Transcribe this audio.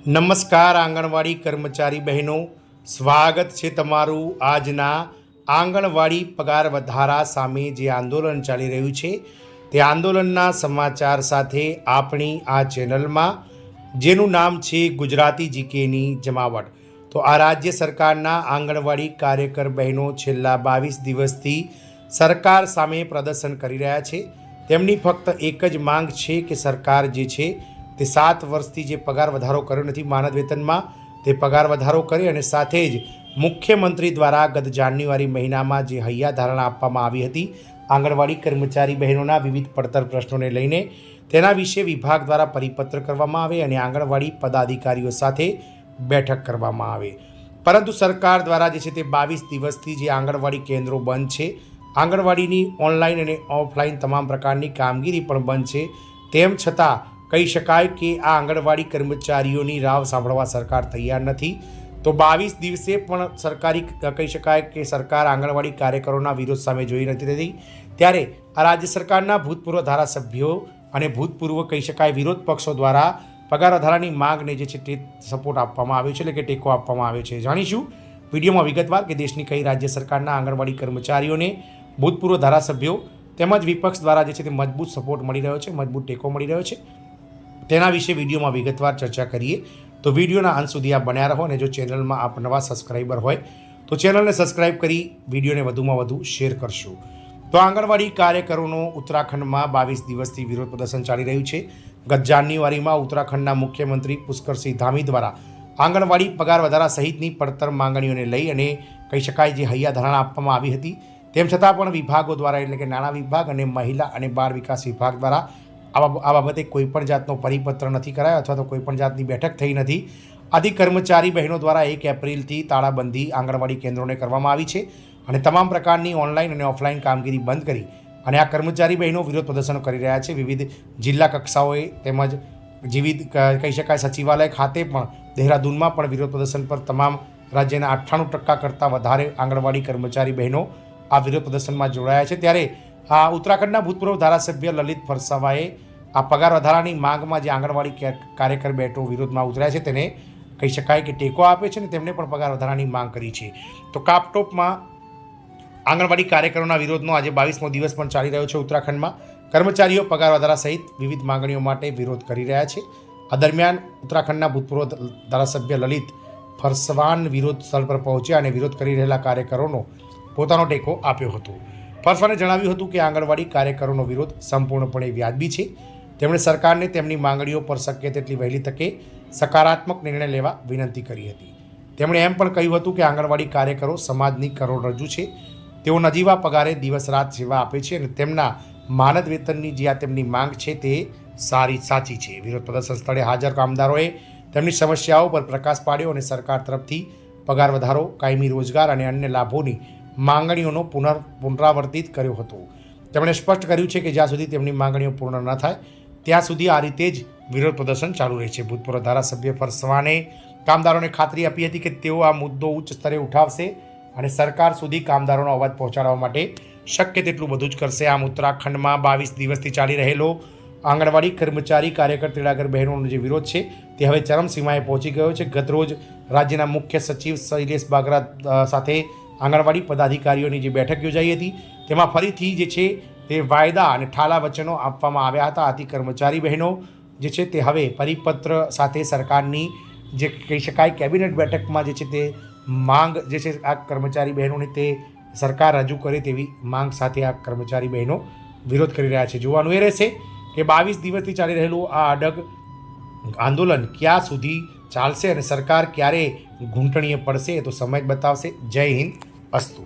નમસ્કાર આંગણવાડી કર્મચારી બહેનો, સ્વાગત છે તમારું આજના આંગણવાડી પગાર વધારા સામે જે આંદોલન ચાલી રહ્યું છે તે આંદોલનના સમાચાર સાથે આપણી આ ચેનલમાં, જેનું નામ છે ગુજરાતી જીકેની જમાવટ। તો આ રાજ્ય સરકારના આંગણવાડી કાર્યકર બહેનો છેલ્લા 22 દિવસથી સરકાર સામે પ્રદર્શન કરી રહ્યા છે। તેમની ફક્ત એક જ માંગ છે કે સરકાર જે છે તે 7 વર્ષથી જે પગાર વધારો કર્યો નથી માનદ વેતનમાં, તે પગાર વધારો કરે અને સાથે જ મુખ્યમંત્રી દ્વારા ગત જાન્યુઆરી મહિનામાં જે હૈયાધારણા આપવામાં આવી હતી આંગણવાડી કર્મચારી બહેનોના વિવિધ પડતર પ્રશ્નોને લઈને, તેના વિશે વિભાગ દ્વારા પરિપત્ર કરવામાં આવે અને આંગણવાડી પદાધિકારીઓ સાથે બેઠક કરવામાં આવે। પરંતુ સરકાર દ્વારા જે છે તે 22 દિવસથી જે આંગણવાડી કેન્દ્રો બંધ છે, આંગણવાડીની ઓનલાઈન અને ઓફલાઈન તમામ પ્રકારની કામગીરી પણ બંધ છે, તેમ છતાં કહી શકાય કે આ આંગણવાડી કર્મચારીઓની રાવ સાંભળવા સરકાર તૈયાર નથી। તો 22 દિવસે પણ સરકારી કહી શકાય કે સરકાર આંગણવાડી કાર્યકરોના વિરોધ સામે જોઈ નથી રહેતી। ત્યારે આ રાજ્ય સરકારના ભૂતપૂર્વ ધારાસભ્યો અને ભૂતપૂર્વ કહી શકાય વિરોધ પક્ષો દ્વારા પગાર વધારાની માંગને જે છે તે સપોર્ટ આપવામાં આવ્યો છે, એટલે કે ટેકો આપવામાં આવ્યો છે। જાણીશું વિડીયોમાં વિગતવાર કે દેશની કઈ રાજ્ય સરકારના આંગણવાડી કર્મચારીઓને ભૂતપૂર્વ ધારાસભ્યો તેમજ વિપક્ષ દ્વારા જે છે તે મજબૂત સપોર્ટ મળી રહ્યો છે, મજબૂત ટેકો મળી રહ્યો છે, તેના વિશે વિડીયોમાં વિગતવાર ચર્ચા કરીએ। તો વિડીયોના અંત સુધી આપ બન્યા રહો અને જો ચેનલમાં આપ નવા સબસ્ક્રાઈબર હોય તો ચેનલને સબસ્ક્રાઈબ કરી વિડીયોને વધુમાં વધુ શેર કરશો। તો આંગણવાડી કાર્યકરોનો ઉત્તરાખંડમાં 22 દિવસથી વિરોધ પ્રદર્શન ચાલી રહ્યું છે। ગત જાન્યુઆરીમાં ઉત્તરાખંડના મુખ્યમંત્રી પુષ્કરસિંહ ધામી દ્વારા આંગણવાડી પગાર વધારા સહિતની પડતર માંગણીઓને લઈ અને કહી શકાય જે હૈયાધારણા આપવામાં આવી હતી, તેમ છતાં પણ વિભાગો દ્વારા એટલે કે નાણાં વિભાગ અને મહિલા અને બાળ વિકાસ વિભાગ દ્વારા આ બાબતે કોઈપણ જાતનો પરિપત્ર નથી કરાયો અથવા તો કોઈપણ જાતની બેઠક થઈ નથી। આથી કર્મચારી બહેનો દ્વારા 1 એપ્રિલથી તાળાબંધી આંગણવાડી કેન્દ્રોને કરવામાં આવી છે અને તમામ પ્રકારની ઓનલાઈન અને ઓફલાઈન કામગીરી બંધ કરી અને આ કર્મચારી બહેનો વિરોધ પ્રદર્શનો કરી રહ્યા છે। વિવિધ જિલ્લા કક્ષાઓએ તેમજ વિવિધ કહી શકાય સચિવાલય ખાતે પણ દહેરાદૂનમાં પણ વિરોધ પ્રદર્શન પર તમામ રાજ્યના 98% કરતાં વધારે આંગણવાડી કર્મચારી બહેનો આ વિરોધ પ્રદર્શનમાં જોડાયા છે। ત્યારે આ ઉત્તરાખંડના ભૂતપૂર્વ ધારાસભ્ય લલિત વરસાવાએ આ પગાર વધારાની માંગમાં જે આંગણવાડી કાર્યકર બહેનો વિરોધમાં ઉતર્યા છે તેને કહી શકાય કે ટેકો આપે છે અને તેમને પણ પગાર વધારાની માંગ કરી છે। તો કાપટોપમાં આંગણવાડી કાર્યકરોના વિરોધનો આજે 22મો દિવસ પણ ચાલી રહ્યો છે। ઉત્તરાખંડમાં કર્મચારીઓ પગાર વધારા સહિત વિવિધ માંગણીઓ માટે વિરોધ કરી રહ્યા છે। આ દરમિયાન ઉત્તરાખંડના ભૂતપૂર્વ ધારાસભ્ય લલિત ફરસવાન વિરોધ સ્થળ પર પહોંચ્યા અને વિરોધ કરી રહેલા કાર્યકરોનો પોતાનો ટેકો આપ્યો હતો। ફરસવાને જણાવ્યું હતું કે આંગણવાડી કાર્યકરોનો વિરોધ સંપૂર્ણપણે વ્યાજબી છે। તેમણે સરકારને તેમની માંગણીઓ પર શક્ય તેટલી વહેલી તકે સકારાત્મક નિર્ણય લેવા વિનંતી કરી હતી। તેમણે એમ પણ કહ્યું હતું કે આંગણવાડી કાર્યકરો સમાજની કરોડરજ્જુ છે। તેઓ નજીવા પગારે દિવસ રાત સેવા આપે છે અને તેમના માનદ વેતનની જે આ તેમની માંગ છે તે સાચી છે। વિરોધ પ્રદર્શન સ્થળે હાજર કામદારોએ તેમની સમસ્યાઓ પર પ્રકાશ પાડ્યો અને સરકાર તરફથી પગાર વધારો, કાયમી રોજગાર અને અન્ય લાભોની માંગણીઓનો પુનરાવર્તિત કર્યો હતો। તેમણે સ્પષ્ટ કર્યું છે કે જ્યાં સુધી તેમની માંગણીઓ પૂર્ણ ન થાય ત્યાં સુધી આ રીતે જ વિરોધ પ્રદર્શન ચાલુ રહેશે। ભૂતપૂર્વ ધારાસભ્ય ફરસવાને કામદારોને ખાતરી આપી હતી કે તેઓ આ મુદ્દો ઉચ્ચ સ્તરે ઉઠાવશે અને સરકાર સુધી કામદારોનો અવાજ પહોંચાડવા માટે શક્ય તેટલું બધું જ કરશે। આમ ઉત્તરાખંડમાં 22 દિવસથી ચાલી રહેલો આંગણવાડી કર્મચારી કાર્યકર તેડાગર બહેનોનો જે વિરોધ છે તે હવે ચરમસીમાએ પહોંચી ગયો છે। ગતરોજ રાજ્યના મુખ્ય સચિવ શૈલેષ બાગરા સાથે આંગણવાડી પદાધિકારીઓની જે બેઠક યોજાઈ હતી તેમાં ફરીથી જે છે તે વાયદા અને ઠાલા વચનો આપવામાં આવ્યા હતા। આથી કર્મચારી બહેનો જે છે તે હવે પરિપત્ર સાથે સરકારની જે કહી શકાય કેબિનેટ બેઠકમાં જે છે તે માંગ જે છે આ કર્મચારી બહેનોની તે સરકાર રજૂ કરે તેવી માંગ સાથે આ કર્મચારી બહેનો વિરોધ કરી રહ્યા છે। જોવાનું એ રહેશે કે 22 દિવસથી ચાલી રહેલું આ અડગ આંદોલન ક્યાં સુધી ચાલશે અને સરકાર ક્યારે ઘૂંટણીએ પડશે, એ તો સમય જ બતાવશે। જય હિન્દ, અસ્તુ।